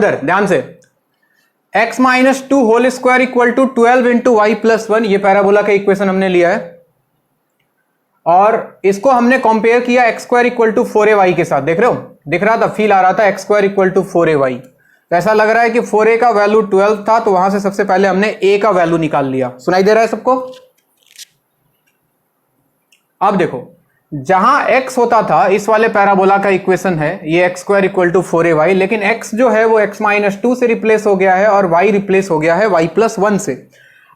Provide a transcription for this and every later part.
इधर ध्यान से, x minus two whole square equal to 12 into y plus 1, ये पैराबोला का इक्वेशन हमने लिया है और इसको हमने कंपेयर किया x square equal to 4ay के साथ। देख रहे हो, दिख रहा था, फील आ रहा था, x square equal to 4ay। तो ऐसा लग रहा है कि 4a का वैल्यू 12 था, तो वहां से सबसे पहले हमने a का वैल्यू निकाल लिया। सुनाई दे रहा है सबको? अब देखो, जहां x होता था, इस वाले पैराबोला का इक्वेशन है ये x square equal to 4ay, लेकिन x जो है वो x माइनस टू से रिप्लेस हो गया है और y रिप्लेस हो गया है y प्लस 1 से।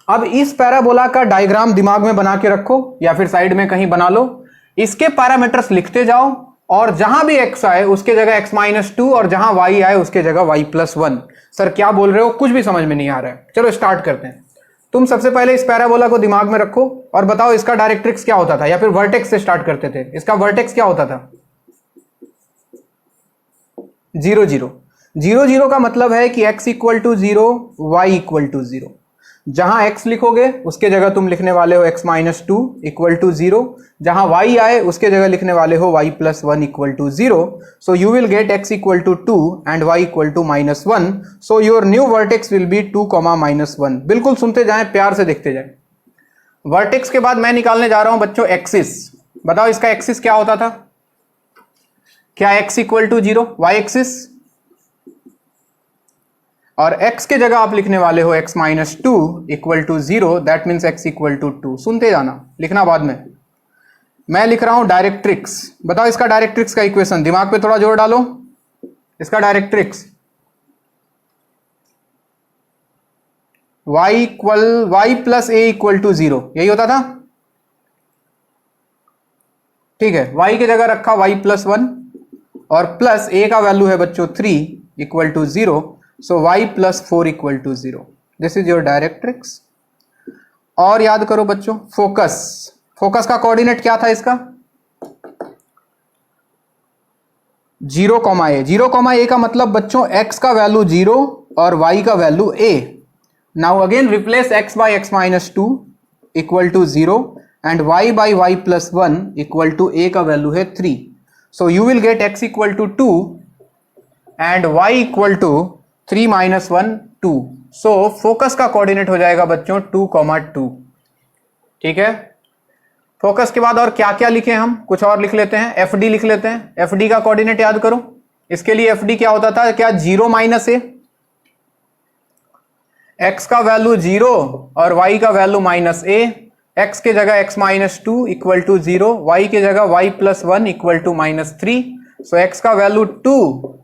अब इस पैराबोला का डायग्राम दिमाग में बना के रखो या फिर साइड में कहीं बना लो, इसके पैरामीटर्स लिखते जाओ और जहां भी x आए उसके जगह x माइनस टू और जहां y आए उसके जगह y प्लस 1। सर क्या बोल रहे हो, कुछ भी समझ में नहीं आ रहा है। चलो स्टार्ट करते हैं। तुम सबसे पहले इस पैराबोला को दिमाग में रखो और बताओ इसका डायरेक्ट्रिक्स क्या होता था, या फिर वर्टेक्स से स्टार्ट करते थे। इसका वर्टेक्स क्या होता था? 0 0 0 0 का मतलब है कि x equal to 0, y equal to 0। जहां x लिखोगे उसके जगह तुम लिखने वाले हो x minus two equal to 0, जहां y आए उसके जगह लिखने वाले हो y plus 1 equal to 0। So you will get x equal to 2 and y equal to minus 1। So your new vertex will be 2 minus 1। बिल्कुल सुनते जाएं, प्यार से देखते जाएं। वर्टेक्स के बाद मैं निकालने जा रहा हूं बच्चों एक्सिस। बताओ इसका एक्सिस क्या होता था? क्या x equal to 0 y axis, और x के जगह आप लिखने वाले हो x minus two equal to 0, that means x equal to 2। सुनते जाना, लिखना बाद में। मैं लिख रहा हूं डायरेक्ट्रिक्स। बताओ इसका डायरेक्ट्रिक्स का इक्वेशन, दिमाग पे थोड़ा जोर डालो। इसका directrix y plus a equal to 0, यही होता था। ठीक है, y की जगह रखा y प्लस 1 और प्लस a का वैल्यू है बच्चों 3 equal to 0। So y plus 4 equal to 0। This is your directrix. और याद करो बच्चों, फोकस। फोकस का कोऑर्डिनेट क्या था इसका? 0, a। 0, a का मतलब बच्चों x का वैल्यू 0 और y का value a। Now again replace x by x minus two equal to 0 and y by y plus 1 equal to a का वैल्यू है 3। So you will get x equal to 2 and y equal to 3 minus 1 2। So focus का coordinate हो जाएगा बच्चों 2, 2। ठीक है, focus के बाद और क्या क्या लिखे हम, कुछ और लिख लेते हैं। एफ डी लिख लेते हैं। एफ डी का कोऑर्डिनेट याद करो। इसके लिए एफ डी क्या होता था? क्या 0 माइनस ए, एक्स का वैल्यू 0 और वाई का वैल्यू माइनस ए। एक्स के जगह x minus two equal to 0, y के जगह y plus 1 equal to minus 3। So x का वैल्यू 2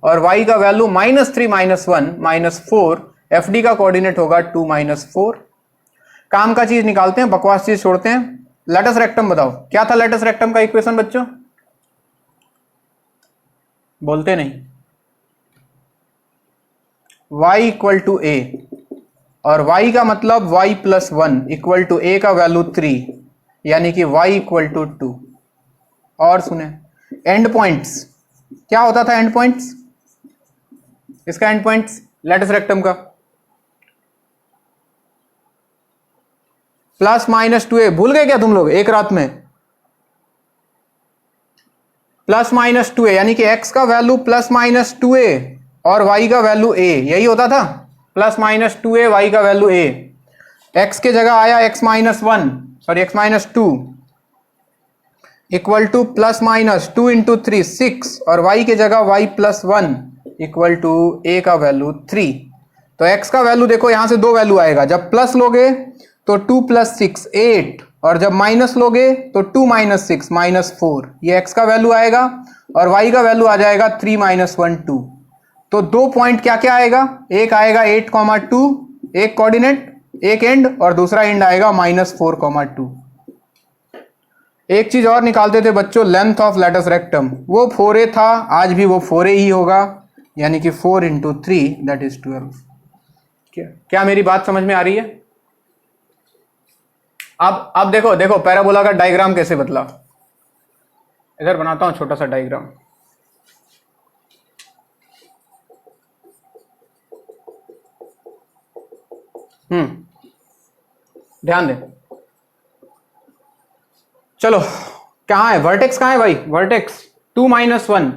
और वाई का value minus 3 minus 1 minus 4। F D का कोऑर्डिनेट होगा 2 माइनस 4। काम का चीज निकालते हैं, बकवास चीज छोड़ते हैं। लेटस रेक्टम बताओ, क्या था लेटस रेक्टम का इक्वेशन बच्चों? बोलते नहीं। y इक्वल टू ए और y का मतलब y plus 1 equal to a का वैल्यू 3, यानी कि y इक्वल टू 2। और सुने, एंड पॉइंट्स क्या होता था? एंड पॉइंट्स, इसका एंड पॉइंट्स लेटस रेक्टम का प्लस माइनस 2a। भूल गए क्या तुम लोग एक रात में? प्लस माइनस 2a यानी कि x का वैल्यू प्लस माइनस 2a और y का वैल्यू a, यही होता था। प्लस माइनस 2a, y का वैल्यू a। x के जगह आया x minus 1, sorry x minus 2 equal to plus minus 2 into 3 6 और y के जगह y plus 1 equal to a का वैल्यू 3। तो x का वैल्यू देखो, यहां से दो वैल्यू आएगा। जब प्लस लोगे तो 2 प्लस 6 8, और जब माइनस लोगे तो 2 माइनस 6 माइनस 4। ये x का वैल्यू आएगा और y का वैल्यू आ जाएगा 3 माइनस 1 2। तो दो पॉइंट क्या क्या आएगा? एक आएगा 8,2, एक कोऑर्डिनेट एक एंड, और दूसरा एंड आएगा माइनस 4,2। एक चीज और निकालते थे बच्चों, लेंथ ऑफ लेटस रेक्टम। वो 4a था, आज भी वो 4a ही होगा, यानी कि 4 इंटू 3 दैट इज 12। क्या मेरी बात समझ में आ रही है? अब देखो देखो पैराबोला का डायग्राम कैसे बदला। इधर बनाता हूं छोटा सा डायग्राम। ध्यान दे। चलो, कहां है वर्टेक्स? कहां है भाई वर्टेक्स? 2 माइनस 1,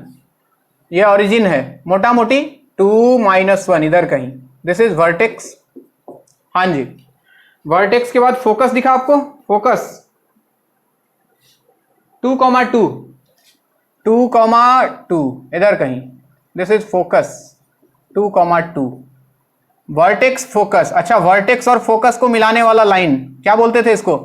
ये ओरिजिन है। मोटा मोटी 2 - 1 इधर कहीं, दिस इज वर्टेक्स। हाँ जी, वर्टेक्स के बाद फोकस दिखा आपको, फोकस 2,2, 2,2 इधर कहीं, this is focus 2,2, vertex focus. अच्छा, वर्टेक्स और फोकस को मिलाने वाला लाइन क्या बोलते थे इसको?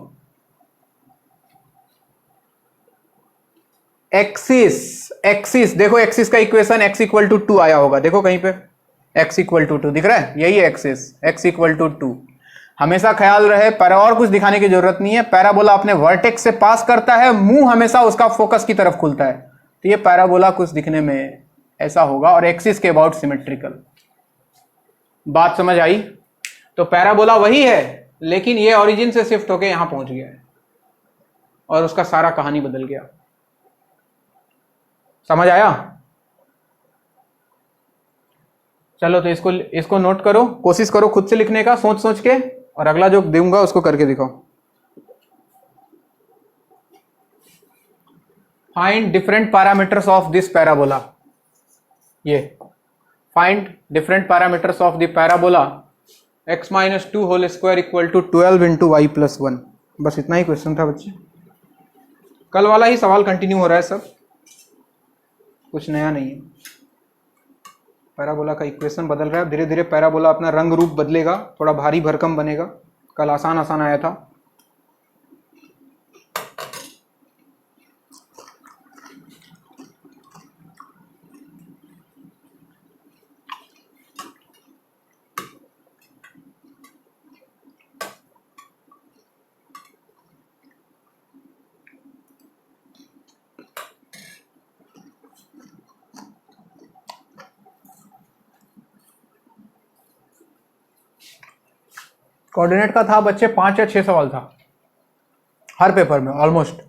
एक्सिस। एक्सिस देखो, एक्सिस का इक्वेशन x इक्वल टू 2 आया होगा, देखो कहीं पे x इक्वल टू 2 दिख रहा है, यही है एक्सिस, x इक्वल टू 2। हमेशा ख्याल रहे, पैरा और कुछ दिखाने की जरूरत नहीं है, पैराबोला अपने वर्टेक्स से पास करता है, मुंह हमेशा उसका फोकस की तरफ खुलता है, तो ये पैराबोला कुछ दिखने में ऐसा होगा, और एक्सिस के अबाउट सिमेट्रिकल। बात समझ आई? तो पैराबोला वही है, लेकिन ये ओरिजिन से शिफ्ट होके यहां पहुंच गया है और उसका सारा कहानी बदल गया। समझ आया? चलो तो इसको नोट करो, कोशिश करो खुद से लिखने का सोच सोच के, और अगला जो दूंगा उसको करके दिखाओ। Find different parameters of this parabola. ये find different parameters of the parabola x-2 whole square equal to 12 into y plus 1। बस इतना ही क्वेश्चन था बच्चे, कल वाला ही सवाल कंटिन्यू हो रहा है, सब कुछ नया नहीं है। पैराबोला का इक्वेशन बदल रहा है, धीरे धीरे पैराबोला अपना रंग रूप बदलेगा, थोड़ा भारी भरकम बनेगा। कल आसान आसान आया था। कोऑर्डिनेट का था बच्चे 5 या 6 सवाल था हर पेपर में ऑलमोस्ट।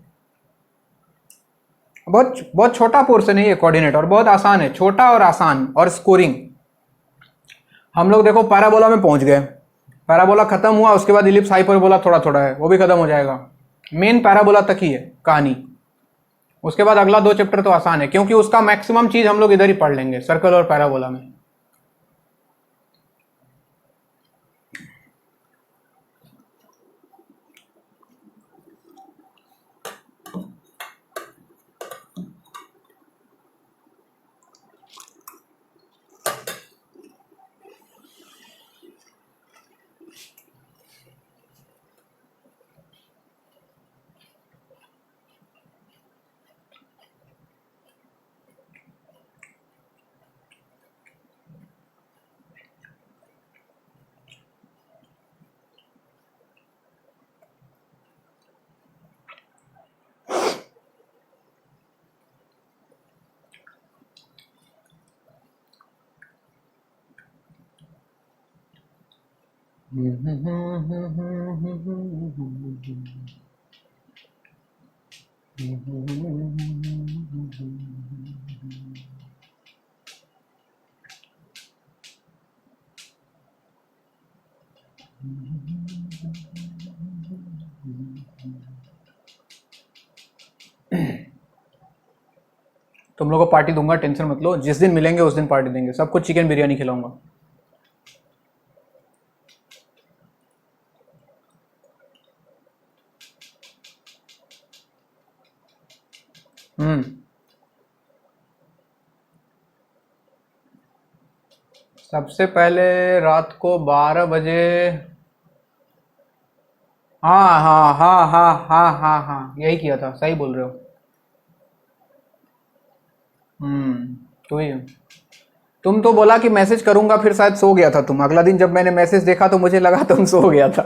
बहुत बहुत छोटा पोर्शन है ये कोऑर्डिनेट, और बहुत आसान है, छोटा और आसान। और स्कोरिंग, हम लोग देखो पैराबोला में पहुंच गए, पैराबोला खत्म हुआ, उसके बाद इलिप्स हाइपरबोला थोड़ा थोड़ा है, वो भी खत्म हो जाएगा। मेन पैराबोला तक ही है कहानी, उसके बाद अगला 2 चैप्टर तो आसान है, क्योंकि उसका मैक्सिमम चीज हम लोग इधर ही पढ़ लेंगे, सर्कल और पैराबोला में। तुम लोगों को पार्टी दूंगा, टेंशन मत लो, जिस दिन मिलेंगे उस दिन पार्टी देंगे, सबको चिकन बिरयानी खिलाऊंगा। सबसे पहले रात को 12 बजे, हाँ हाँ हाँ हाँ हाँ हाँ हाँ, यही किया था, सही बोल रहे हो। तो ही तुम तो बोला कि मैसेज करूंगा, फिर शायद सो गया था तुम। अगला दिन जब मैंने मैसेज देखा तो मुझे लगा तुम सो गया था।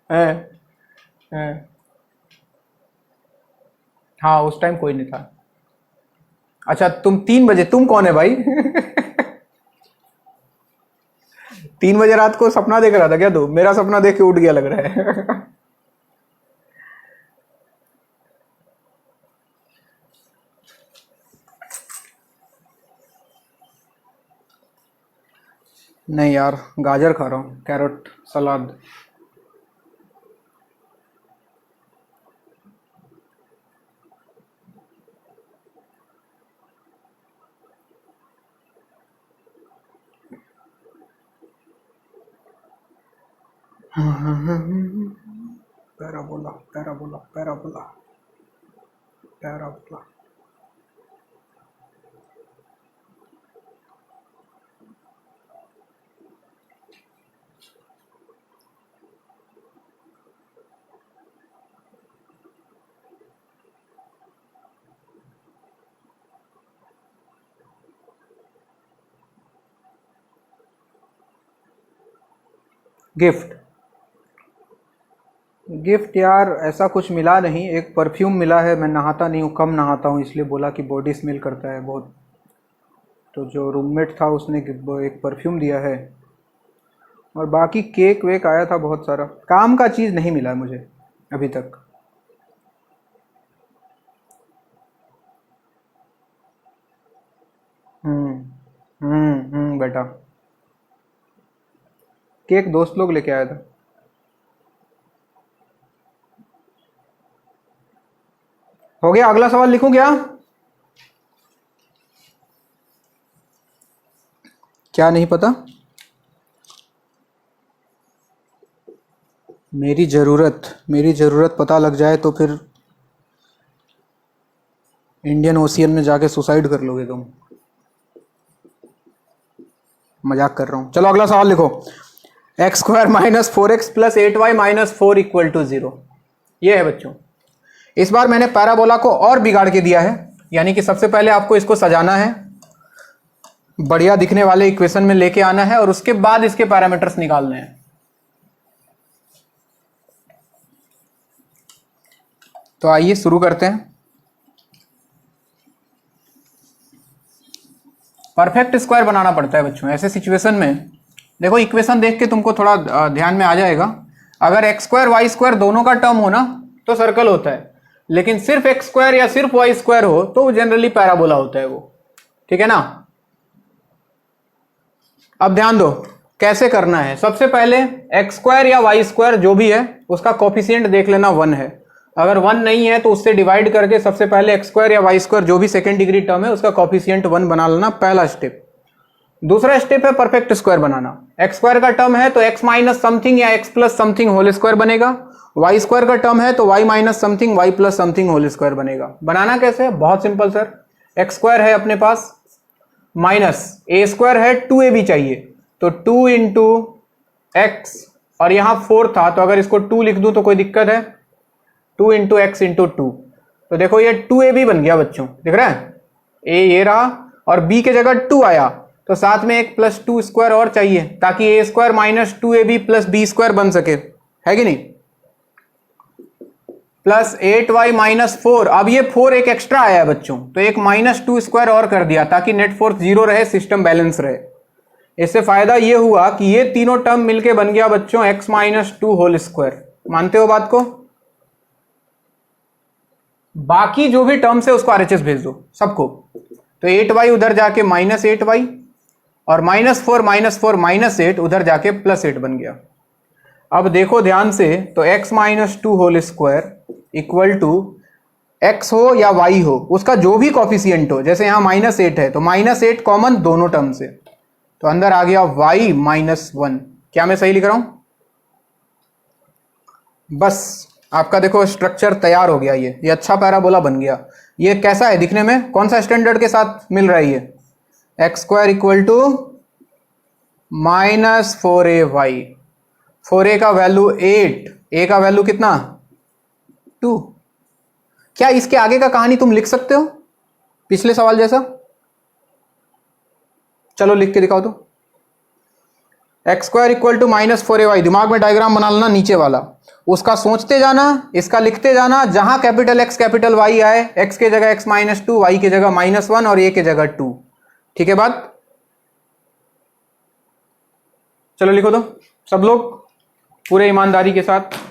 है, है। हाँ, उस टाइम कोई नहीं था। अच्छा, तुम 3 बजे, तुम कौन है भाई? 3 बजे रात को सपना देख रहा था क्या तू? मेरा सपना देख के उठ गया लग रहा है। नहीं यार, गाजर खा रहा हूँ, carrot salad. Parabola parabola parabola parabola. Gift gift यार ऐसा कुछ मिला नहीं, एक परफ्यूम मिला है। मैं नहाता नहीं हूँ, कम नहाता हूँ, इसलिए बोला कि बॉडी स्मेल करता है बहुत। तो जो रूममेट था उसने एक परफ्यूम दिया है, और बाकी केक वेक आया था बहुत सारा। काम का चीज़ नहीं मिला मुझे अभी तक। बेटा, केक दोस्त लोग लेके आया था। हो गया, अगला सवाल लिखूं क्या? क्या नहीं पता? मेरी ज़रूरत पता लग जाए तो फिर इंडियन ओशियन में जाके सुसाइड कर लोगे तुम। मजाक कर रहा हूँ। चलो अगला सवाल लिखो। X square minus 4x plus 8y minus 4 equal to 0। ये है बच्चों। इस बार मैंने पैराबोला को और बिगाड़ के दिया है, यानी कि सबसे पहले आपको इसको सजाना है, बढ़िया दिखने वाले इक्वेशन में लेके आना है, और उसके बाद इसके पैरामीटर्स निकालने हैं। तो आइए शुरू करते हैं। परफेक्ट स्क्वायर बनाना पड़ता है बच्चों ऐसे सिचुएशन में। देखो इक्वेशन देख के तुमको थोड़ा ध्यान में आ जाएगा। अगर एक्स स्क्वायर वाई स्क्वायर दोनों का टर्म हो ना तो सर्कल होता है, लेकिन सिर्फ एक्स स्क्वायर या सिर्फ वाई स्क्वायर हो तो जनरली पैराबोला होता है वो। ठीक है ना? अब ध्यान दो कैसे करना है। सबसे पहले एक्स स्क्वायर या वाई स्क्वायर जो भी है उसका कोफिशिएंट देख लेना 1 है। अगर 1 नहीं है तो उससे डिवाइड करके सबसे पहले एक्स स्क्वायर या वाई स्क्वायर जो भी सेकंड डिग्री टर्म है उसका कोफिशिएंट 1 बना लेना, पहला स्टेप। दूसरा स्टेप है परफेक्ट स्क्वायर बनाना। एक्स स्क्वायर का टर्म है तो एक्स माइनस समथिंग या x plus something whole square बनेगा। वाई स्क्वायर का टर्म है तो y minus something y plus something whole square बनेगा। बनाना कैसे है? बहुत सिंपल सर। एक्स स्क्वायर है अपने पास, माइनस ए स्क्वायर है, 2ab चाहिए, तो 2 इंटू एक्स, और यहां 4 था तो अगर इसको 2 लिख दूं तो कोई दिक्कत है? 2 इंटू एक्स इंटू 2, तो देखो ये 2ab बन गया बच्चों, दिख रहा है? ए ये रहा, और b के जगह 2 आया, तो साथ में एक प्लस 2 स्क्वायर और चाहिए ताकि a square minus 2ab plus b square बन सके, है कि नहीं? Plus 8y minus 4। अब ये 4 एक एक्स्ट्रा आया है बच्चों, तो एक माइनस 2 स्क्वायर और कर दिया ताकि नेट फोर्स 0 रहे, सिस्टम बैलेंस रहे। इससे फायदा ये हुआ कि ये तीनों टर्म मिलके बन गया बच्चों x माइनस 2 होल स्क्वायर। मानते हो बात को? बाकी जो भी टर्म्स है उसको आरएचएस भेज दो सबको। तो 8y उधर जाके माइनस 8y, और माइनस 4 माइनस 8 उधर जाके प्लस 8 बन गया। अब देखो ध्यान से, तो x minus 2 whole square equal to x हो या y हो, उसका जो भी कॉफिशिएंट हो, जैसे यहां माइनस 8 है तो माइनस 8 कॉमन दोनों टर्म से, तो अंदर आ गया y माइनस 1। क्या मैं सही लिख रहा हूं? बस आपका देखो स्ट्रक्चर तैयार हो गया। ये अच्छा पैराबोला बन गया। ये कैसा है दिखने में? कौन सा स्टैंडर्ड के साथ मिल रहा है ये? X square equal to minus 4ay। 4a का वैल्यू 8, a का वैल्यू कितना? 2। क्या इसके आगे का कहानी तुम लिख सकते हो पिछले सवाल जैसा? चलो लिख के दिखाओ तो। X square equal to minus 4ay, दिमाग में डायग्राम बना लेना नीचे वाला, उसका सोचते जाना, इसका लिखते जाना। जहां कैपिटल एक्स कैपिटल वाई आए, एक्स के जगह एक्स माइनस 2, वाई के जगह माइनस 1 और ए के जगह 2। ठीक है बात? चलो लिखो तो सब लोग पूरे ईमानदारी के साथ।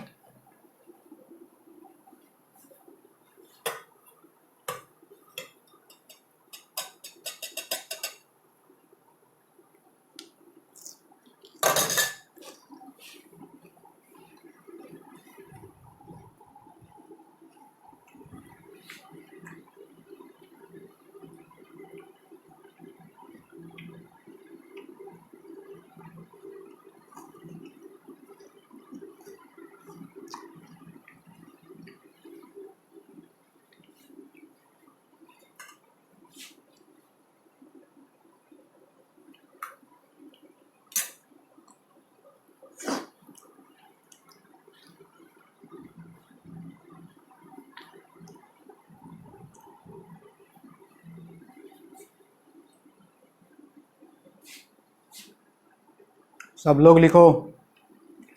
सब लोग लिखो,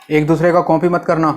एक दूसरे का कॉपी मत करना।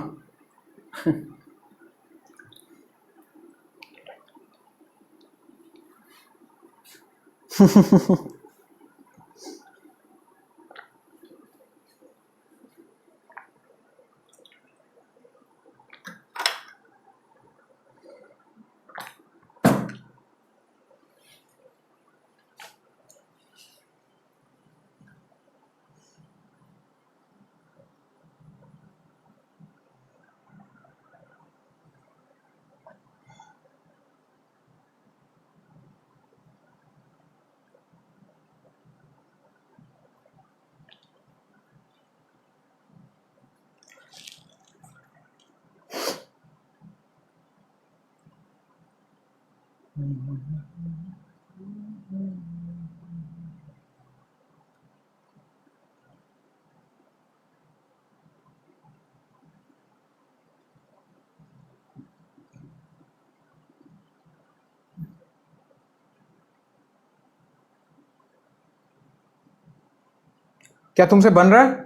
क्या तुमसे बन रहा है?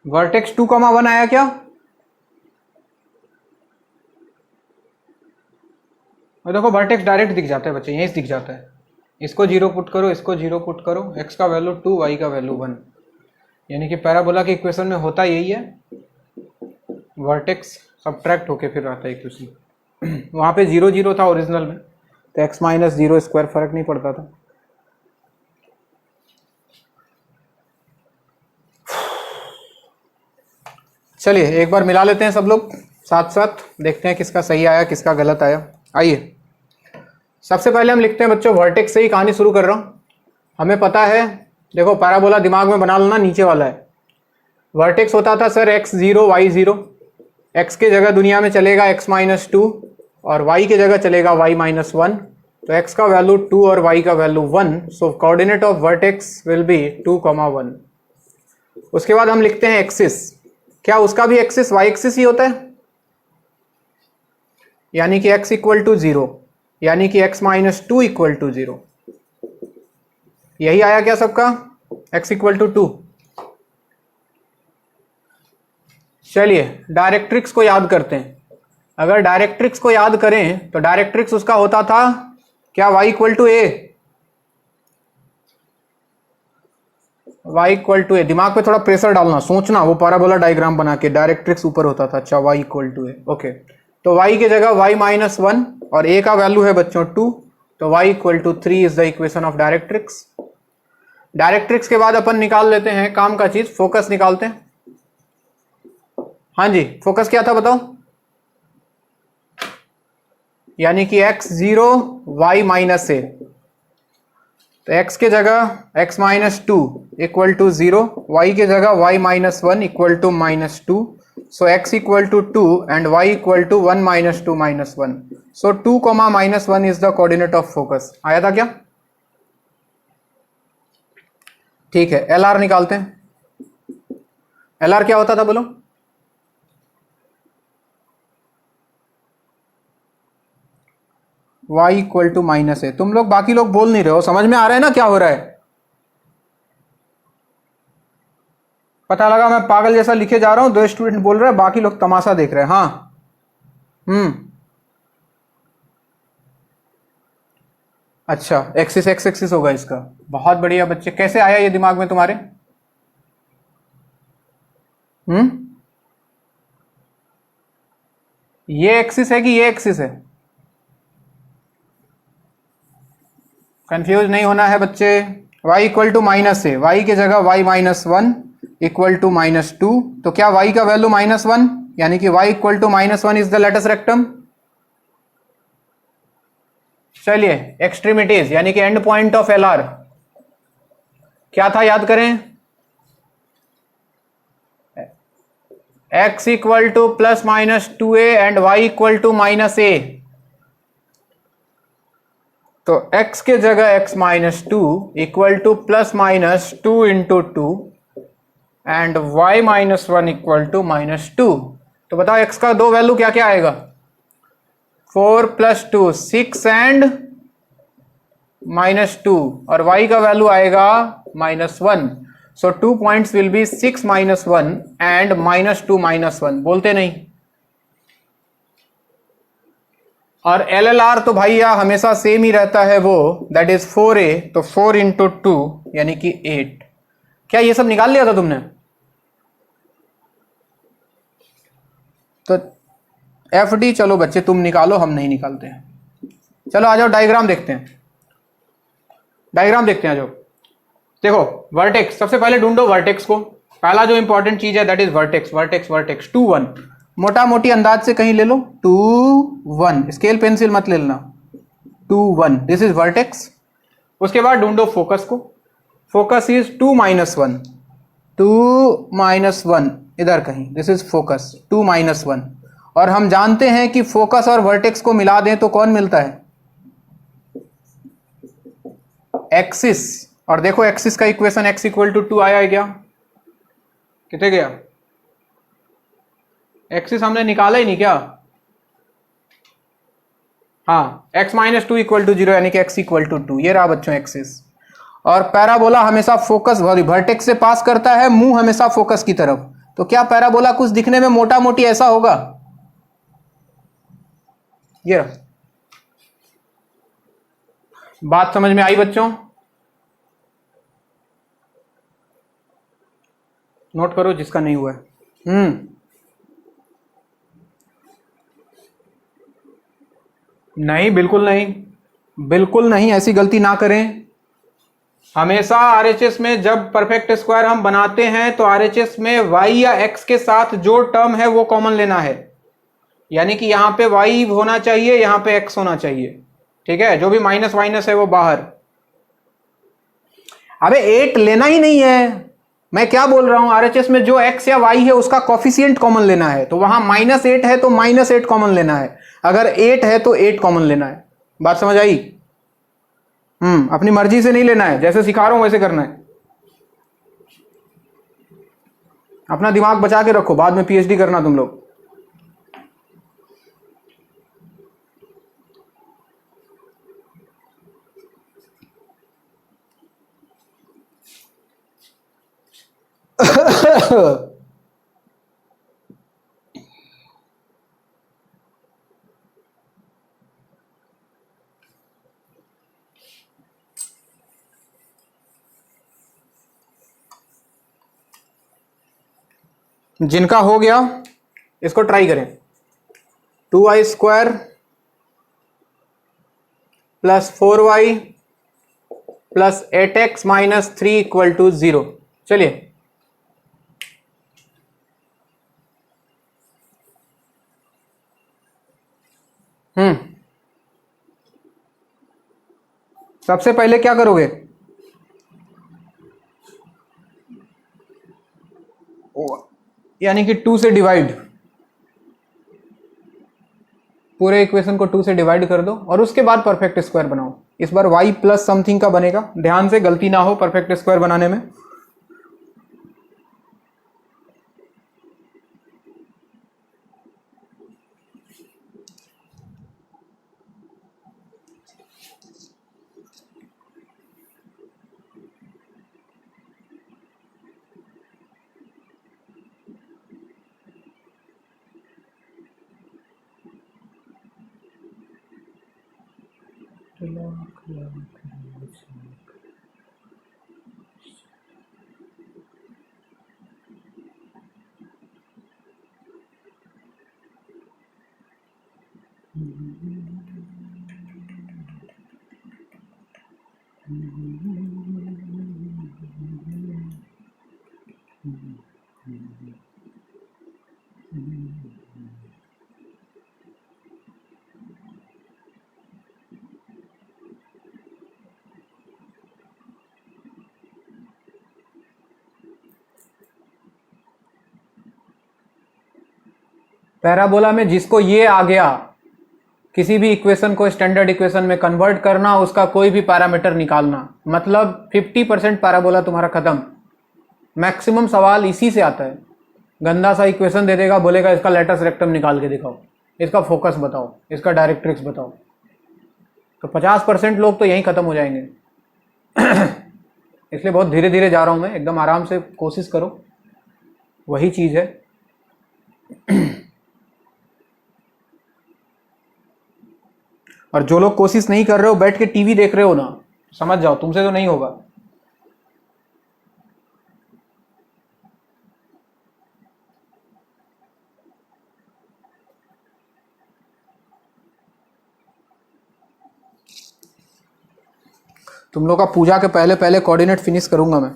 वर्टेक्स 2,1 आया क्या? और देखो वर्टेक्स डायरेक्ट दिख जाता है बच्चे, यहीं से दिख जाता है। इसको 0 पुट करो, इसको 0 पुट करो, x का वैल्यू 2, y का वैल्यू 1, यानी कि पैराबोला के इक्वेशन में होता यही है, वर्टेक्स सब्ट्रैक्ट होके फिर आता है इक्वेशन। वहाँ पे 0 0 था ओरिजिनल में, तो x माइनस 0 स्क्वायर फर्क नहीं पड़ता था। चलिए एक बार मिला लेते हैं सब लोग साथ साथ, देखते हैं किसका सही आया किसका गलत आया। आइए सबसे पहले हम लिखते हैं बच्चों, वर्टेक्स से ही कहानी शुरू कर रहा हूँ। हमें पता है, देखो पैराबोला दिमाग में बना लेना, नीचे वाला है। वर्टेक्स होता था सर x0 y0, x के जगह दुनिया में चलेगा x माइनस 2 और y के जगह चलेगा y माइनस 1, तो x का वैल्यू 2 और y का value 1, so coordinate of vertex will B 2,1। उसके बाद हम लिखते हैं एक्सिस, क्या उसका भी एक्सिस y एक्सिस ही होता है, यानी कि x इक्वल टू 0, यानी कि x माइनस 2 इक्वल टू 0। यही आया क्या सबका, x इक्वल टू 2। चलिए डायरेक्ट्रिक्स को याद करते हैं। अगर डायरेक्ट्रिक्स को याद करें तो डायरेक्ट्रिक्स उसका होता था क्या, y equal to a, y equal to a. दिमाग पे थोड़ा प्रेशर डालना, सोचना, वो पैराबोला डायग्राम बना के डायरेक्ट्रिक्स ऊपर होता था। अच्छा y equal to a, okay. तो y की जगह y माइनस 1 और a का वैल्यू है बच्चों 2, तो y equal to 3 is the equation of directrix. Directrix के बाद अपन निकाल लेते हैं काम का चीज, फोकस निकालते हैं। हाँ जी, फोकस क्या था बताओ, यानी कि x0 y माइनस ए, तो x के जगह x minus 2 equal to 0, y के जगह y minus 1 equal to minus 2, so x equal to 2 and y equal to 1 minus 2 minus 1, so 2 comma minus 1 is the coordinate of focus. आया था क्या? ठीक है, LR निकालते हैं। LR क्या होता था बोलो, y इक्वल टू माइनस ए। तुम लोग बाकी लोग बोल नहीं रहे हो, समझ में आ रहा है ना क्या हो रहा है? पता लगा मैं पागल जैसा लिखे जा रहा हूं, 2 स्टूडेंट बोल रहे हैं, बाकी लोग तमाशा देख रहे हैं। हाँ अच्छा, एक्सिस एक्स एक्सिस होगा इसका, बहुत बढ़िया बच्चे। कैसे आया ये दिमाग में तुम्हारे? ये एक्सिस है कि ये एक्सिस है? कंफ्यूज नहीं होना है बच्चे, y equal to minus a, y की जगह y minus one equal to minus two, तो क्या y का वैल्यू माइनस वन, यानी कि y equal to minus one is the latus rectum. चलिए एक्सट्रीमिटीज यानी कि end point of L R क्या था याद करें, x equal to plus minus two a and y equal to minus a, तो x के जगह x minus two equal to plus minus two into two and y minus one equal to minus two. तो बताओ x का दो value क्या क्या आएगा, 4 plus two 6 and minus two, और y का वैल्यू आएगा minus one. So 2 points will be 6 minus one and minus two minus one, बोलते नहीं। और एल एल आर तो भैया हमेशा सेम ही रहता है, वो दैट इज 4a, तो 4 इंटू टू यानी कि 8। क्या ये सब निकाल लिया था तुमने? तो एफ डी चलो बच्चे तुम निकालो, हम नहीं निकालते हैं। चलो आ जाओ डायग्राम देखते हैं, डायग्राम देखते हैं। जो देखो वर्टेक्स, सबसे पहले ढूंढो वर्टेक्स को, पहला जो इंपॉर्टेंट चीज है that is vertex. Vertex vertex 2 1, मोटा मोटी अंदाज से कहीं ले लो, 2 1, स्केल पेंसिल मत ले लेना, 2 1, दिस इज वर्टेक्स। उसके बाद ढूंढो फोकस को, focus is 2 minus one, 2 minus one इधर कहीं, this is focus 2 minus one. और हम जानते हैं कि फोकस और वर्टेक्स को मिला दें तो कौन मिलता है, एक्सिस। और देखो एक्सिस का इक्वेशन x इक्वल टू 2 आया है क्या, कितने गया, एक्सिस हमने निकाला ही नहीं क्या, हाँ x minus two equal to 0 यानी कि x इक्वल टू 2, ये रहा बच्चों एक्सिस। और पैराबोला हमेशा फोकस वर्टेक्स से पास करता है, मुंह हमेशा फोकस की तरफ, तो क्या पैराबोला कुछ दिखने में मोटा मोटी ऐसा होगा, ये रहा। बात समझ में आई बच्चों, नोट करो जिसका नहीं हुआ है। नहीं, बिल्कुल नहीं, बिल्कुल नहीं, ऐसी गलती ना करें। हमेशा आरएचएस में जब परफेक्ट स्क्वायर हम बनाते हैं तो आरएचएस में y या x के साथ जो टर्म है वो कॉमन लेना है, यानी कि यहां पे y होना चाहिए, यहां पे x होना चाहिए, ठीक है, जो भी माइनस माइनस है वो बाहर। अबे 8 लेना ही नहीं है, मैं क्या बोल रहा हूं, आरएचएस में जो x या y है उसका कॉफिशिएंट कॉमन लेना है, तो वहां -8 है तो -8 कॉमन लेना है, अगर 8 है तो 8 कॉमन लेना है। बात समझ आई? अपनी मर्जी से नहीं लेना है, जैसे सिखा रहा हूं वैसे करना है। अपना दिमाग बचा के रखो, बाद में पीएचडी करना तुम लोग। जिनका हो गया इसको ट्राई करें, 2y square plus 4y plus 8x minus 3 equal to 0। चलिए सबसे पहले क्या करोगे, यानी कि 2 से डिवाइड, पूरे इक्वेशन को 2 से डिवाइड कर दो और उसके बाद परफेक्ट स्क्वायर बनाओ। इस बार y प्लस समथिंग का बनेगा, ध्यान से गलती ना हो परफेक्ट स्क्वायर बनाने में। पैराबोला में जिसको ये आ गया, किसी भी इक्वेशन को स्टैंडर्ड इक्वेशन में कन्वर्ट करना, उसका कोई भी पैरामीटर निकालना, मतलब 50% पैराबोला तुम्हारा खत्म। मैक्सिमम सवाल इसी से आता है। गंदा सा इक्वेशन दे देगा, बोलेगा इसका लेटस रेक्टम निकाल के दिखाओ, इसका फोकस बताओ, इसका डायरेक्ट्रिक्स बताओ, तो 50% लोग तो यहीं खत्म हो जाएंगे। इसलिए बहुत धीरे धीरे जा रहा हूं मैं, एकदम आराम से कोशिश करो, वही चीज है। और जो लोग कोशिश नहीं कर रहे हो, बैठ के टीवी देख रहे हो ना, समझ जाओ तुमसे तो नहीं होगा। तुम लोग का पूजा के पहले पहले कोऑर्डिनेट फिनिश करूंगा मैं।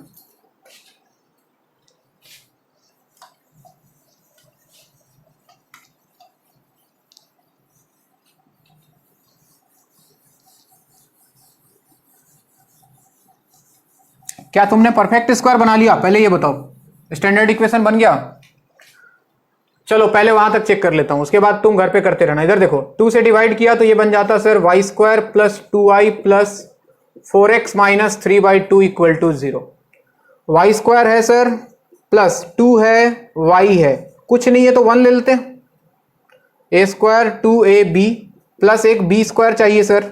क्या तुमने परफेक्ट स्क्वायर बना लिया? पहले ये बताओ, स्टैंडर्ड इक्वेशन बन गया? चलो पहले वहां तक चेक कर लेता हूं, उसके बाद तुम घर पे करते रहना। इधर देखो, 2 से डिवाइड किया तो ये बन जाता sir y square plus 2i plus 4x minus 3/2 equal to 0। Y square है सर, प्लस 2 है, y है, कुछ नहीं है तो 1 ले लेते हैं। ए स्क्वायर 2ab प्लस एक b स्क्वायर चाहिए सर,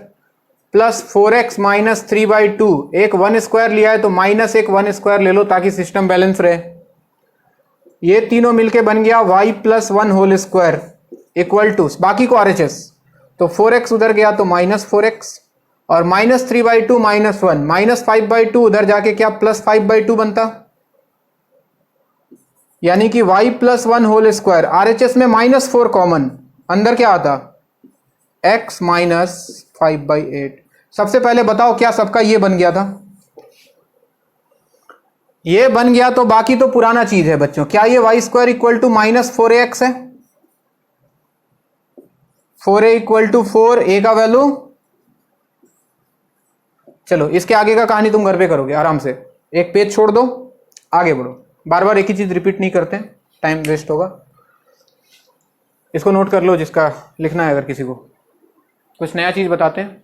प्लस 4x माइनस 3/2, एक 1 स्क्वायर लिया है तो माइनस एक 1 स्क्वायर ले लो ताकि सिस्टम बैलेंस रहे। ये तीनों मिलके बन गया y plus 1 whole square equal to, बाकी को RHS, तो 4x उधर गया तो माइनस 4x, और माइनस 3/2 माइनस 1, माइनस 5/2 उधर जाके क्या प्लस 5/2 बनता, यानी कि y plus 1 whole square, RHS में माइनस 4 कॉमन, अंदर क्या आता x माइनस 5/8। सबसे पहले बताओ क्या सबका ये बन गया था? ये बन गया तो बाकी तो पुराना चीज है बच्चों। क्या ये y square equal to minus 4ax है? 4a इक्वल टू 4, a का वैल्यू, चलो इसके आगे का कहानी तुम घर पे करोगे आराम से, एक पेज छोड़ दो, आगे बढ़ो। बार बार एक ही चीज रिपीट नहीं करते, टाइम वेस्ट होगा। इसको नोट कर लो जिसका लिखना है, अगर किसी को कुछ नया चीज बताते हैं।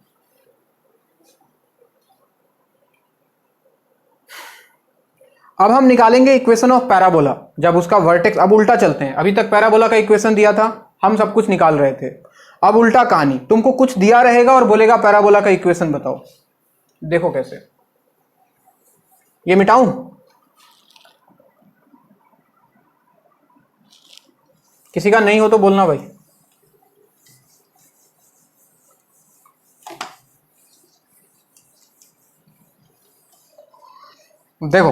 अब हम निकालेंगे इक्वेशन ऑफ पैराबोला, जब उसका वर्टेक्स, अब उल्टा चलते हैं। अभी तक पैराबोला का इक्वेशन दिया था, हम सब कुछ निकाल रहे थे। अब उल्टा कहानी, तुमको कुछ दिया रहेगा और बोलेगा पैराबोला का इक्वेशन बताओ। देखो कैसे, ये मिटाऊं? किसी का नहीं हो तो बोलना भाई। देखो,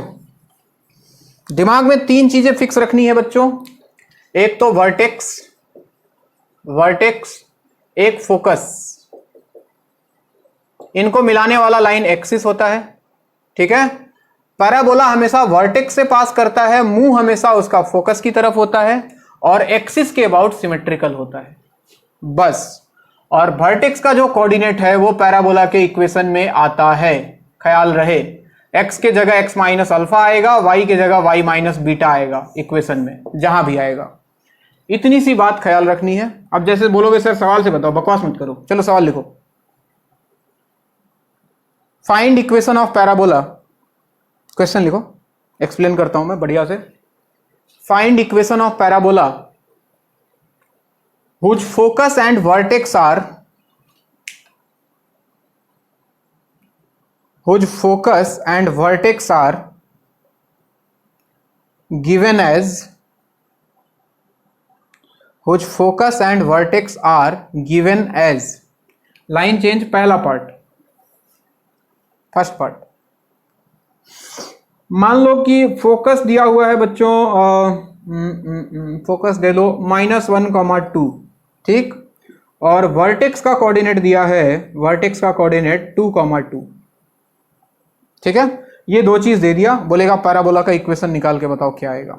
दिमाग में 3 चीजें फिक्स रखनी है बच्चों। एक तो वर्टेक्स, एक फोकस, इनको मिलाने वाला लाइन एक्सिस होता है, ठीक है। पैराबोला हमेशा वर्टेक्स से पास करता है, मुंह हमेशा उसका फोकस की तरफ होता है और एक्सिस के अबाउट सिमेट्रिकल होता है, बस। और वर्टेक्स का जो कोऑर्डिनेट है वो पैराबोला के इक्वेशन में आता है, ख्याल रहे। x के जगह x माइनस अल्फा आएगा, y के जगह y माइनस बीटा आएगा इक्वेशन में, जहां भी आएगा। इतनी सी बात ख्याल रखनी है। अब जैसे बोलोगे सर सवाल से बताओ, बकवास मत करो, चलो सवाल लिखो। Find equation of parabola, question लिखो, एक्सप्लेन करता हूं मैं बढ़िया से। Find equation of parabola whose focus and vertex are given as line change, पहला पार्ट, फर्स्ट पार्ट। मान लो कि फोकस दिया हुआ है बच्चों, फोकस दे लो -1,2, ठीक, और वर्टेक्स का कोऑर्डिनेट दिया है, वर्टेक्स का कोऑर्डिनेट 2,2, ठीक है। ये 2 चीज दे दिया, बोलेगा पैराबोला का इक्वेशन निकाल के बताओ क्या आएगा।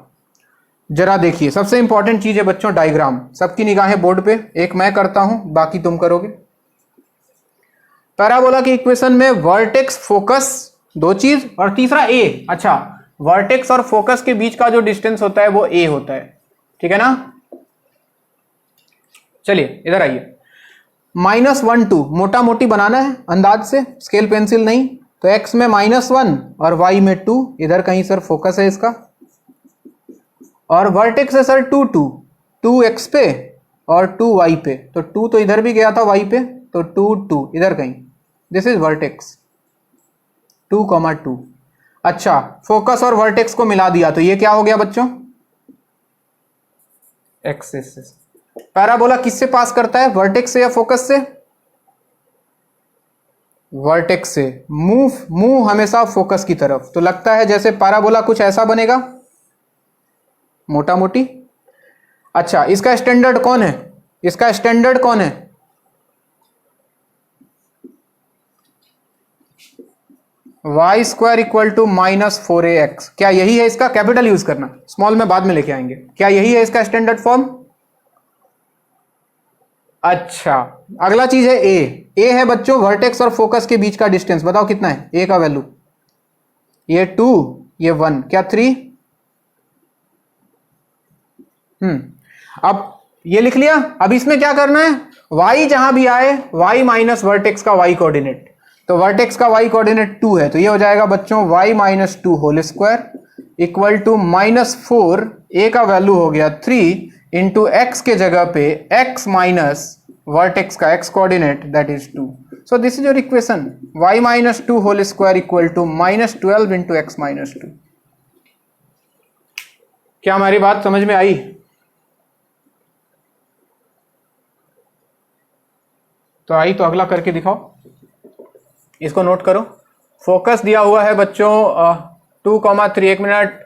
जरा देखिए, सबसे इंपॉर्टेंट चीज है बच्चों डायग्राम। सबकी निगाहें बोर्ड पे, एक मैं करता हूं, बाकी तुम करोगे। पैराबोला की इक्वेशन में वर्टेक्स, फोकस, 2 चीज, और तीसरा ए। अच्छा, वर्टेक्स और फोकस के बीच का जो डिस्टेंस होता है वो ए होता है, ठीक है ना। चलिए इधर आइए, -1 2 मोटा मोटी बनाना है अंदाज से, स्केल पेंसिल नहीं, तो x में -1 और y में 2, इधर कहीं सर फोकस है इसका, और वर्टेक्स है सर 2 2, 2 x पे और 2 y पे, तो 2 तो इधर भी गया था y पे, तो 2 2 इधर कहीं, दिस इज वर्टेक्स 2,2। अच्छा, फोकस और वर्टेक्स को मिला दिया तो ये क्या हो गया बच्चों, एक्सिस। पैराबोला किससे पास करता है, वर्टेक्स से या फोकस से, वर्टेक्स से। मूव हमेशा फोकस की तरफ, तो लगता है जैसे पैराबोला कुछ ऐसा बनेगा मोटा मोटी। अच्छा, इसका स्टैंडर्ड कौन है, इसका स्टैंडर्ड कौन है, Y square equal to -4ax, क्या यही है इसका, कैपिटल यूज करना, स्मॉल में बाद में लेके आएंगे, क्या यही है इसका स्टैंडर्ड फॉर्म। अच्छा, अगला चीज है ए है बच्चों वर्टेक्स और फोकस के बीच का डिस्टेंस, बताओ कितना है ए का वैल्यू, ये 2, ये 1, क्या 3। अब ये लिख लिया, अब इसमें क्या करना है, y जहां भी आए y माइनस वर्टेक्स का y कोऑर्डिनेट, तो वर्टेक्स का y कोऑर्डिनेट 2 है, तो ये हो जाएगा बच्चों y minus 2 whole square equal to -4, a का वैल्यू हो गया 3 इंटू एक्स के जगह पे x माइनस वर्टेक्स का x coordinate that is 2। So this is your equation, y minus 2 whole square equal to -12 into x minus 2। क्या हमारी बात समझ में आई, तो आई तो अगला करके दिखाओ, इसको नोट करो। फोकस दिया हुआ है बच्चों 2,3, 1 मिनट,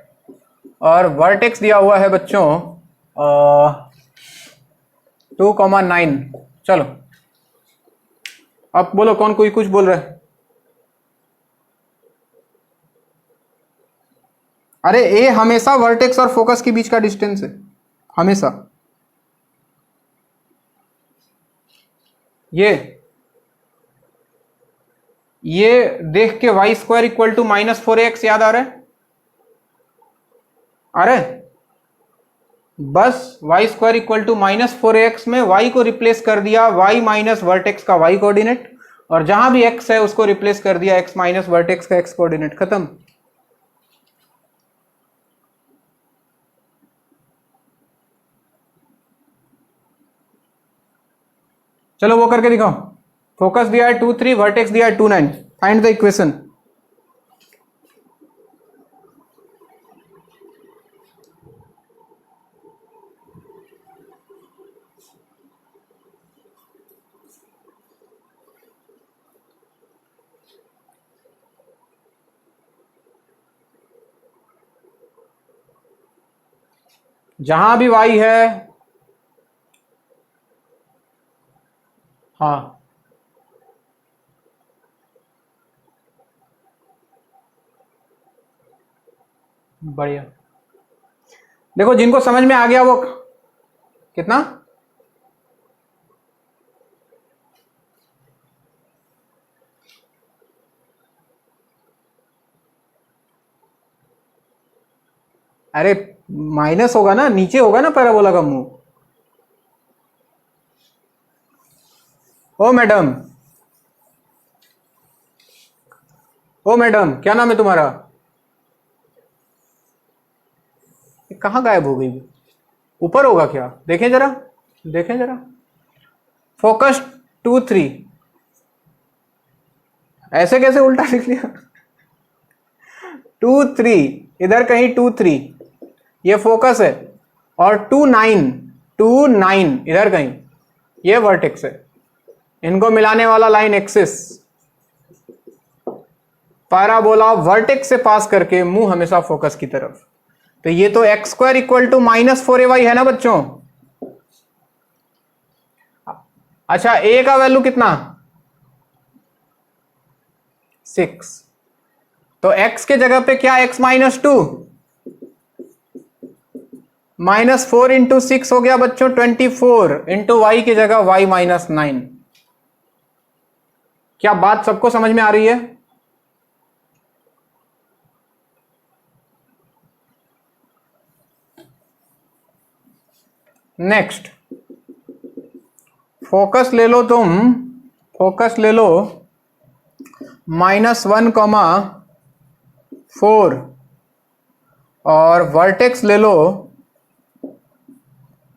और वर्टेक्स दिया हुआ है बच्चों 2,9। चलो अब बोलो, कौन कोई कुछ बोल रहा है, अरे ए हमेशा वर्टेक्स और फोकस के बीच का डिस्टेंस है, हमेशा। ये देख के Y square equal to -4ax याद आ रहा है, अरे बस Y square equal to -4ax में y को रिप्लेस कर दिया y माइनस वर्टेक्स का y कोऑर्डिनेट, और जहां भी x है उसको रिप्लेस कर दिया x माइनस वर्टेक्स का x कोऑर्डिनेट, खत्म। चलो वो करके दिखाओ, फोकस दिया है 2 3, वर्टेक्स दिया है 2 9, फाइंड द इक्वेशन। जहां भी y है, हाँ बढ़िया, देखो जिनको समझ में आ गया वो कितना, अरे माइनस होगा ना, नीचे होगा ना पैराबोला का मुंह। ओ मैडम, ओ मैडम क्या नाम है तुम्हारा, कहाँ गायब हो गई, ऊपर होगा क्या, देखें जरा, देखें जरा, फोकस 2 3, ऐसे कैसे उल्टा लिख लिया 2 3, इधर कहीं 2 3, ये फोकस है, और 2 9, 2 9 इधर कहीं, ये वर्टेक्स है, इनको मिलाने वाला लाइन एक्सिस, पैराबोला वर्टेक्स से पास करके मुंह हमेशा फोकस की तरफ, तो ये तो x square equal to -4ay है ना बच्चों। अच्छा, ए का वैल्यू कितना 6, तो x के जगह पे क्या x माइनस 2, -4 इंटू 6 हो गया बच्चों 24, इंटू वाई की जगह y माइनस 9। क्या बात सबको समझ में आ रही है, नेक्स्ट फोकस ले लो तुम, फोकस ले लो -1,4 और वर्टेक्स ले लो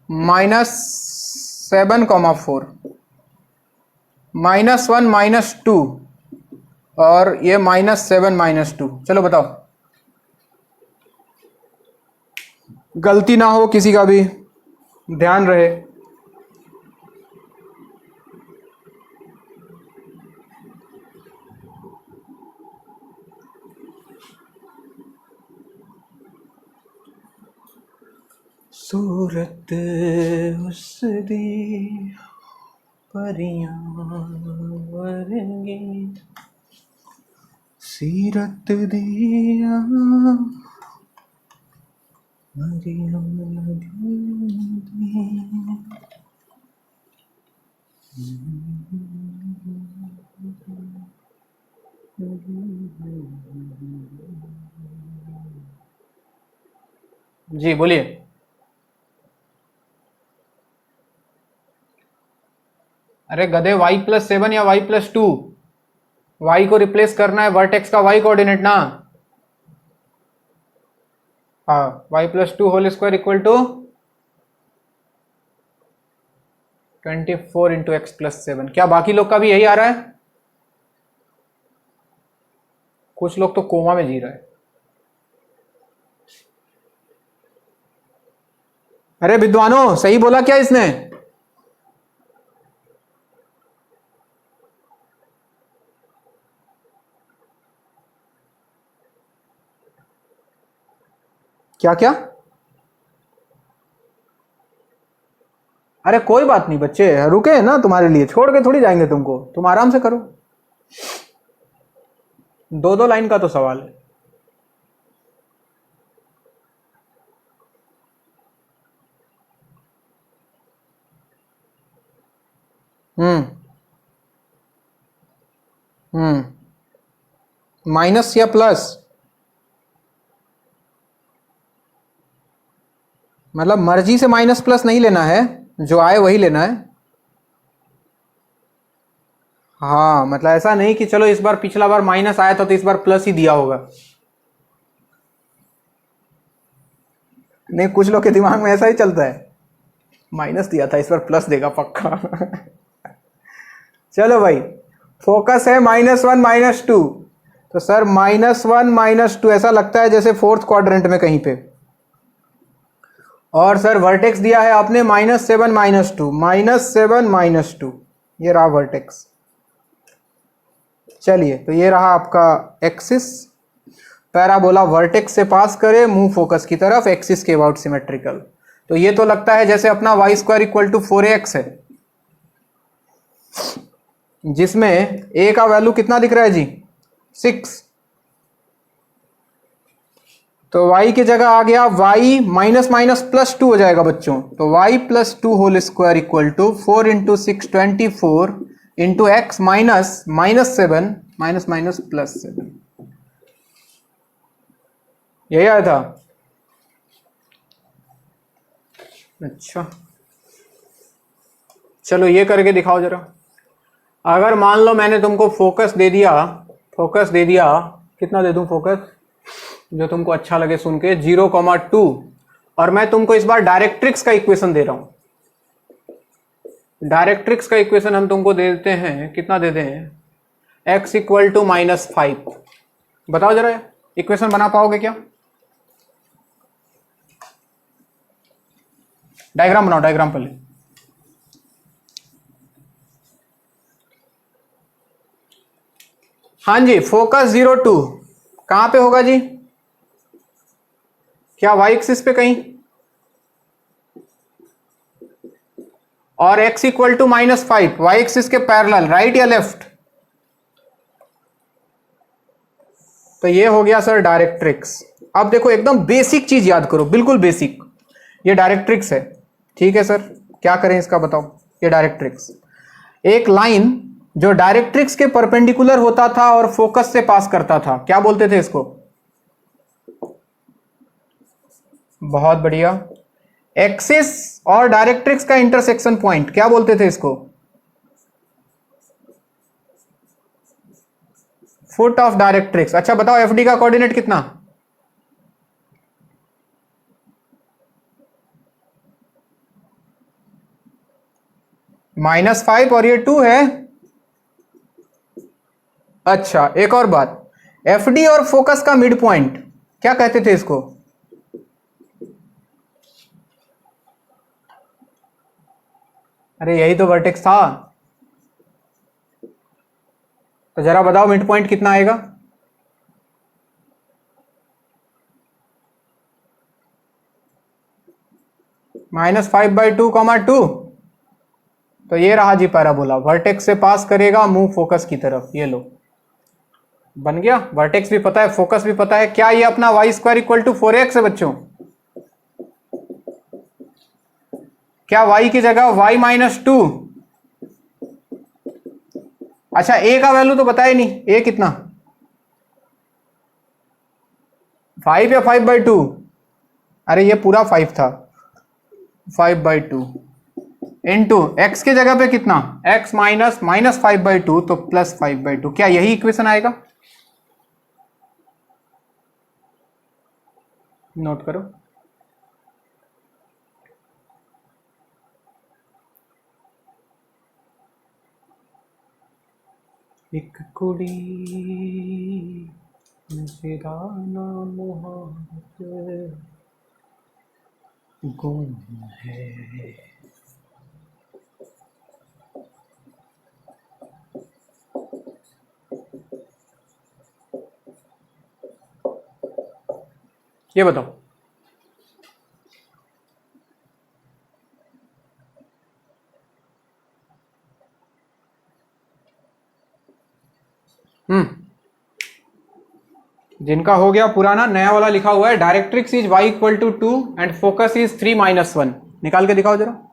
-7,4, -1 -2 और ये -7 -2। चलो बताओ, गलती ना हो किसी का भी, ध्यान रहे। सूरत उस दी परियां वरंगी सीरत दिया मरियम दी। जी बोलिए। अरे गधे, y+7 या y+2, y को रिप्लेस करना है वर्टेक्स का y कोऑर्डिनेट ना। हाँ, y+2 whole square equal to 24 into x+7। क्या बाकी लोग का भी यही आ रहा है? कुछ लोग तो कोमा में जी रहा है। अरे विद्वानों, सही बोला क्या इसने? क्या क्या? अरे कोई बात नहीं बच्चे, रुके हैं ना तुम्हारे लिए, छोड़ के थोड़ी जाएंगे तुमको, तुम आराम से करो। 2-2 लाइन का तो सवाल है। माइनस या प्लस? मतलब मर्जी से माइनस प्लस नहीं लेना है, जो आए वही लेना है। हाँ, मतलब ऐसा नहीं कि चलो इस बार पिछला बार माइनस आया था तो इस बार प्लस ही दिया होगा। नहीं, कुछ लोग के दिमाग में ऐसा ही चलता है, माइनस दिया था इस बार प्लस देगा पक्का। चलो भाई, फोकस है -1 -2, तो सर -1 -2 ऐसा लगता है जैसे फोर्थ क्वाड्रेंट में कहीं पे। और सर वर्टेक्स दिया है आपने -7 -2, -7 -2, ये रहा वर्टेक्स। चलिए, तो ये रहा आपका एक्सिस। पैराबोला वर्टेक्स से पास करे, मूव फोकस की तरफ, एक्सिस के अबाउट सिमेट्रिकल। तो ये तो लगता है जैसे अपना y² = 4ax है, जिसमें a का वैल्यू कितना दिख रहा है जी? 6। तो y की जगह आ गया y -+2 हो जाएगा बच्चों। तो y+2 whole square equal to 4 into 6 24 into x -7 +7। यही आया था? अच्छा, चलो ये करके दिखाओ जरा। अगर मान लो मैंने तुमको फोकस दे दिया, कितना दे दूं फोकस जो तुमको अच्छा लगे सुन के, 0,2, और मैं तुमको इस बार डायरेक्ट्रिक्स का इक्वेशन दे रहा हूं। डायरेक्ट्रिक्स का इक्वेशन हम तुमको दे देते हैं, कितना देते हैं? x = -5। बताओ जरा, इक्वेशन बना पाओगे क्या? डायग्राम बनाओ, डायग्राम पहले। हाँ जी, फोकस 0,2 कहां पे होगा जी? क्या y एक्सिस पे कहीं? और x = -5 y एक्सिस के पैरेलल, राइट या लेफ्ट? तो ये हो गया सर डायरेक्ट्रिक्स। अब देखो, एकदम बेसिक चीज याद करो, बिल्कुल बेसिक। ये डायरेक्ट्रिक्स है, ठीक है सर? क्या करें इसका बताओ? ये डायरेक्ट्रिक्स, एक लाइन जो डायरेक्ट्रिक्स के परपेंडिकुलर होता था और फोकस से पास करता था, क्या बोलते थे इसको? बहुत बढ़िया। एक्सिस और डायरेक्ट्रिक्स का इंटरसेक्शन पॉइंट, क्या बोलते थे इसको? Foot of directrix. अच्छा बताओ एफडी का कोऑर्डिनेट कितना? -5 और ये 2 है। अच्छा एक और बात, एफडी और फोकस का मिड पॉइंट क्या कहते थे इसको? अरे यही तो वर्टेक्स था। तो जरा बताओ मिड पॉइंट कितना आएगा? -5/2, 2। तो ये रहा जी पैराबोला, वर्टेक्स से पास करेगा, मूव फोकस की तरफ। ये लो बन गया, वर्टेक्स भी पता है, फोकस भी पता है। क्या ये अपना y² = 4x है बच्चों? क्या y की जगह y-2? अच्छा a का वैल्यू तो बताया नहीं, a कितना? 5 या 5/2? अरे ये पूरा 5 था। 5/2 इंटू एक्स की जगह पे कितना? x -5/2 तो +5/2। क्या यही इक्वेशन आएगा? नोट करो। एक कुड़ी गुम है। ये बताओ जिनका हो गया पुराना, नया वाला लिखा हुआ है, directrix is y = 2 and focus is 3-1। निकाल के दिखाओ जरा।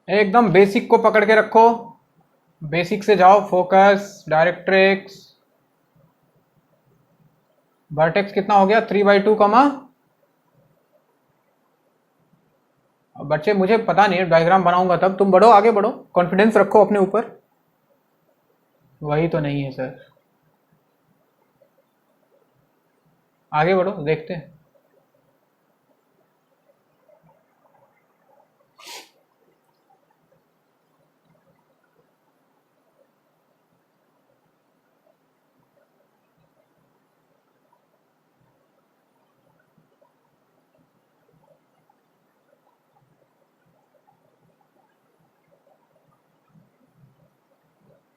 एकदम बेसिक को पकड़ के रखो, बेसिक से जाओ। फोकस, डायरेक्ट्रिक्स, वर्टेक्स कितना हो गया? 3/2 कमा। बच्चे मुझे पता नहीं, डायग्राम बनाऊंगा तब। तुम बढ़ो, आगे बढ़ो, कॉन्फिडेंस रखो अपने ऊपर। वही तो नहीं है सर, आगे बढ़ो, देखते हैं।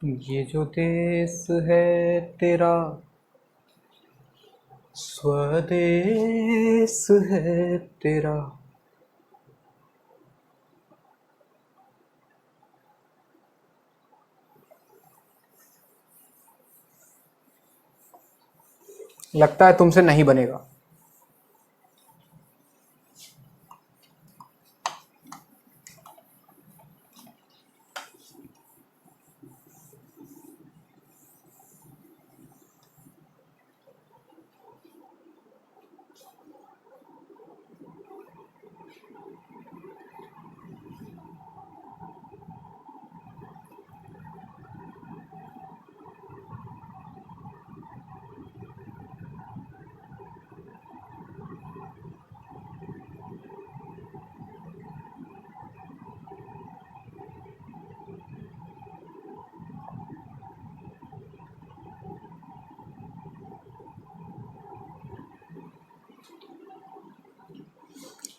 ये जो देश है तेरा स्वदेश है तेरा। लगता है तुमसे नहीं बनेगा।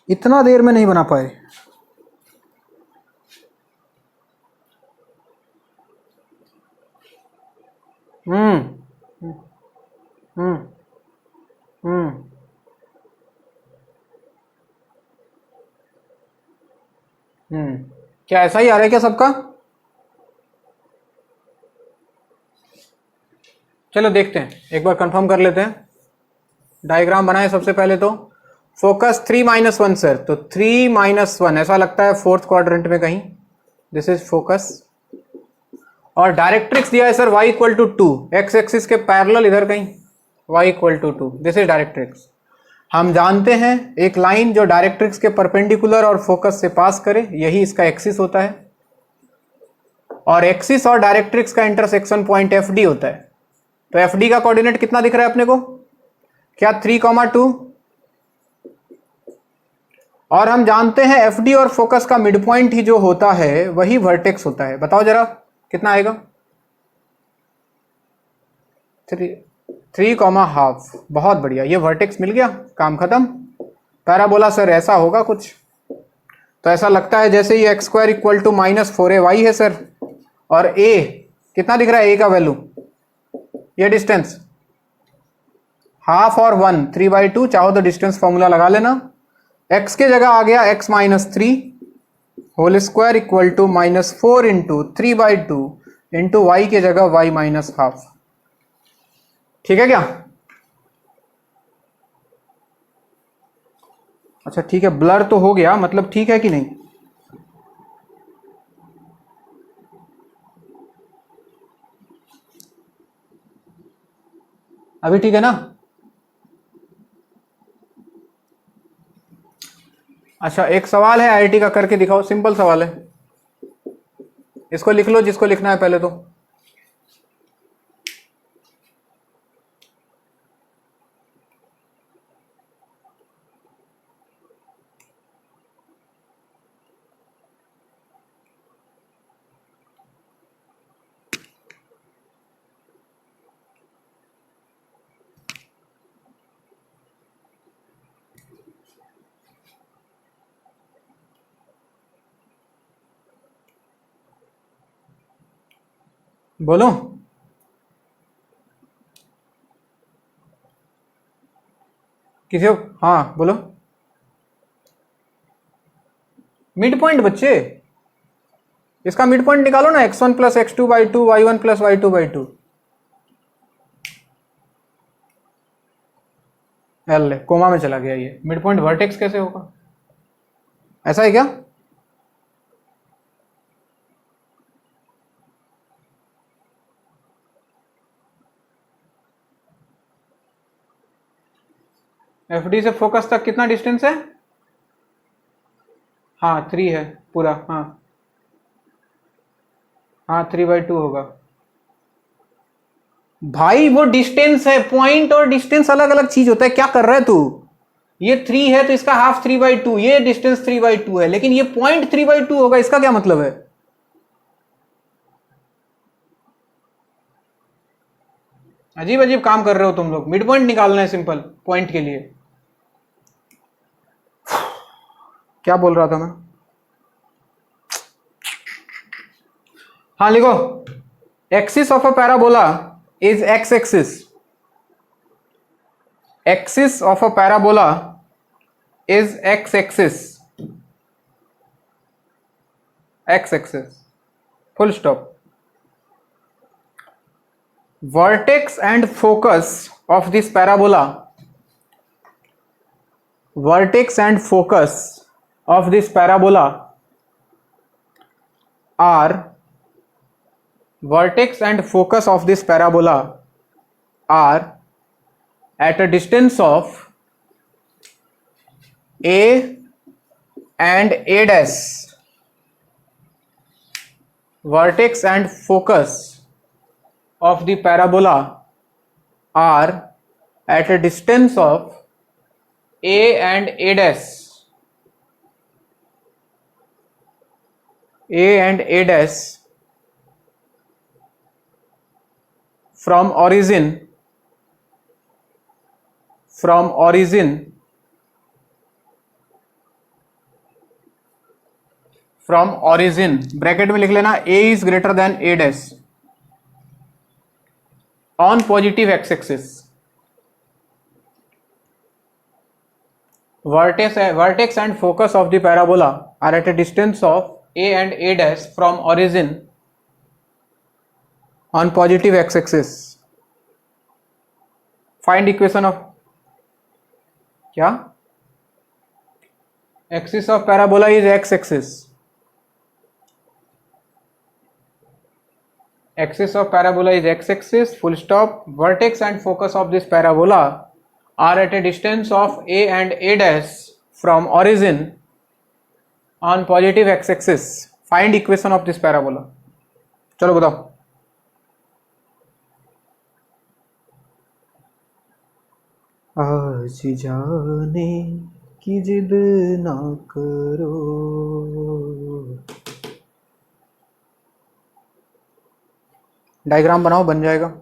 इतना देर में नहीं बना पाए। हम्म हम्म हम्म क्या ऐसा ही आ रहा है क्या सबका? चलो देखते हैं, एक बार कंफर्म कर लेते हैं। डायग्राम बनाए सबसे पहले तो। फोकस 3-1 सर, तो 3-1 ऐसा लगता है फोर्थ क्वाड्रेंट में कहीं। This is focus. और डायरेक्ट्रिक्स दिया है sir y equal to 2, x axis के पैरेलल इधर कहीं y equal to 2। This is directrix. हम जानते हैं एक लाइन जो डायरेक्ट्रिक्स के परपेंडिकुलर और फोकस से पास करे, यही इसका एक्सिस होता है। और एक्सिस और डायरेक्ट्रिक्स का इंटरसेक्शन पॉइंट एफ डी होता है। तो एफ डी का कोऑर्डिनेट कितना दिख रहा है अपने को? क्या 3,2। और हम जानते हैं एफ डी और फोकस का मिड पॉइंट ही जो होता है वही वर्टेक्स होता है। बताओ जरा कितना आएगा? 3,5। बहुत बढ़िया, ये वर्टेक्स मिल गया, काम खत्म। पैराबोला सर ऐसा होगा कुछ, तो ऐसा लगता है जैसे ये x² इक्वल टू -4ay है सर। और a कितना दिख रहा है? a का वैल्यू, ये डिस्टेंस हाफ और 1, 3/2। चाहो तो डिस्टेंस फॉर्मूला लगा लेना। x के जगह आ गया x-3 whole square equal to -4 into 3/2 into y के जगह y-12। ठीक है क्या? अच्छा ठीक है, ब्लर तो हो गया, मतलब ठीक है कि नहीं? अभी ठीक है ना? अच्छा एक सवाल है आईआईटी का, करके दिखाओ, सिंपल सवाल है। इसको लिख लो जिसको लिखना है पहले तो। बोलो। किसी को? हाँ बोलो। मिड पॉइंट बच्चे, इसका मिड पॉइंट निकालो ना, x1 plus x2/2 y1 plus y2/2। L coma में चला गया, ये मिड पॉइंट वर्टेक्स कैसे होगा? ऐसा है क्या? एफ डी से फोकस तक कितना डिस्टेंस है? हाँ 3 है पूरा। हाँ हाँ 3/2 होगा भाई। वो डिस्टेंस है, पॉइंट और डिस्टेंस अलग अलग चीज होता है। क्या कर रहा है तू? ये 3 है तो इसका हाफ 3/2, ये डिस्टेंस 3/2 है, लेकिन ये पॉइंट 3/2 होगा, इसका क्या मतलब है? अजीब अजीब काम कर रहे हो तुम लोग। मिड पॉइंट निकालना है सिंपल पॉइंट के लिए। क्या बोल रहा था मैं? हाँ लिखो, axis of a parabola is x axis. Axis of a parabola is x axis. X axis full stop. Vertex and focus of this parabola, vertex and focus of this parabola are, vertex and focus of this parabola are at a distance of a and a dash. Vertex and focus of the parabola are at a distance of a and a dash, a and a dash from origin, from origin, from origin bracket में लिख लेना, a is greater than a dash on positive x axis. vertex and focus of the parabola are at a distance of a and a dash from origin on positive x-axis. Find equation of क्या? Axis of parabola is x-axis. Axis of parabola is x-axis. Full stop. Vertex and focus of this parabola are at a distance of a and a dash from origin on positive x-axis. Find equation of this parabola. चलो बताओ. आज जाने की जिद ना करो. Diagram बनाओ, बन जाएगा.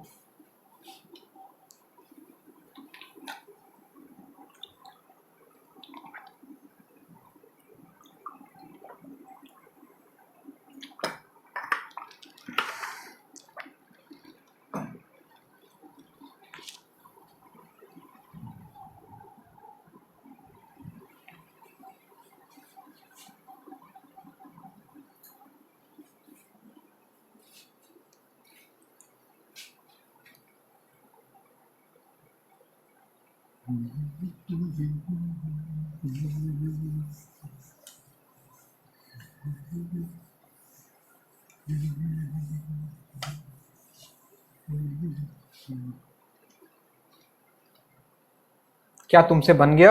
क्या तुमसे बन गया?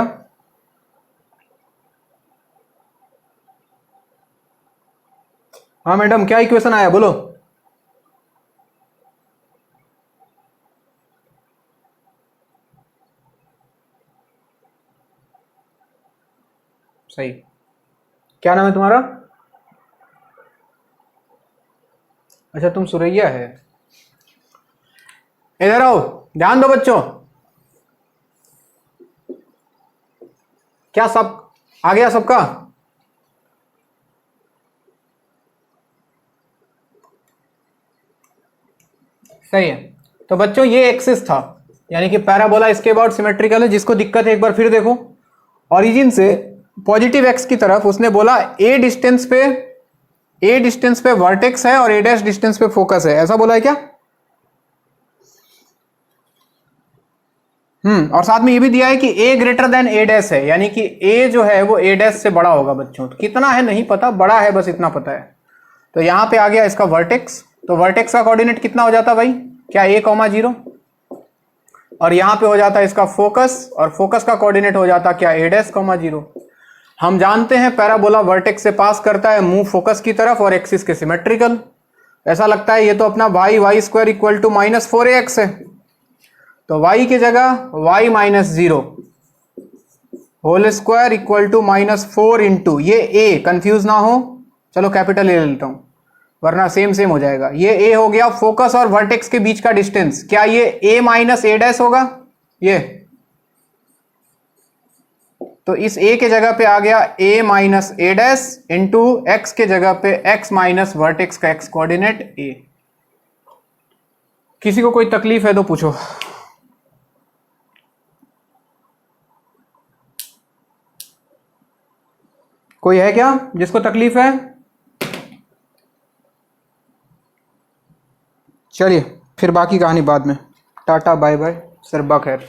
हाँ मैडम, क्या इक्वेशन आया बोलो. सही. क्या नाम है तुम्हारा? अच्छा, तुम सुरैया है. इधर आओ, ध्यान दो बच्चों. क्या सब आ गया सबका? सही है. तो बच्चों ये एक्सिस था, यानी कि पैराबोला इसके अबाउट सिमेट्रिकल है. जिसको दिक्कत है एक बार फिर देखो. ओरिजिन से पॉजिटिव एक्स की तरफ उसने बोला ए डिस्टेंस पे वर्टेक्स है और ए डैश डिस्टेंस पे फोकस है. ऐसा बोला है क्या? और साथ में ये भी दिया है कि a greater than a dash है, यानी कि a जो है वो a डैश से बड़ा होगा. बच्चों तो कितना है नहीं पता, बड़ा है बस इतना पता है. तो यहां पे आ गया इसका वर्टेक्स. तो वर्टेक्स का कोऑर्डिनेट कितना हो जाता भाई? क्या a, 0. और यहां पे हो जाता है इसका फोकस, और फोकस का कोऑर्डिनेट हो जाता क्या? a dash, 0. हम जानते हैं पैराबोला वर्टेक्स से पास करता है, मूव फोकस की तरफ और एक्सिस के सिमेट्रिकल. ऐसा लगता है ये तो अपना y square equal to -4ax है. तो y की जगह y - 0 whole square equal to -4 into ये a. कंफ्यूज ना हो, चलो कैपिटल ले लेता हूं वरना सेम हो जाएगा. ये a हो गया फोकस और वर्टेक्स के बीच का डिस्टेंस. क्या ये a - a डैश होगा? ये तो इस a के जगह पे आ गया a - a dash into x के जगह पे x माइनस वर्टेक्स का x कोऑर्डिनेट a. किसी को कोई तकलीफ है तो पूछो. कोई है क्या जिसको तकलीफ है? चलिए फिर बाकी कहानी बाद में. टाटा बाय बाय, सरबा खैर.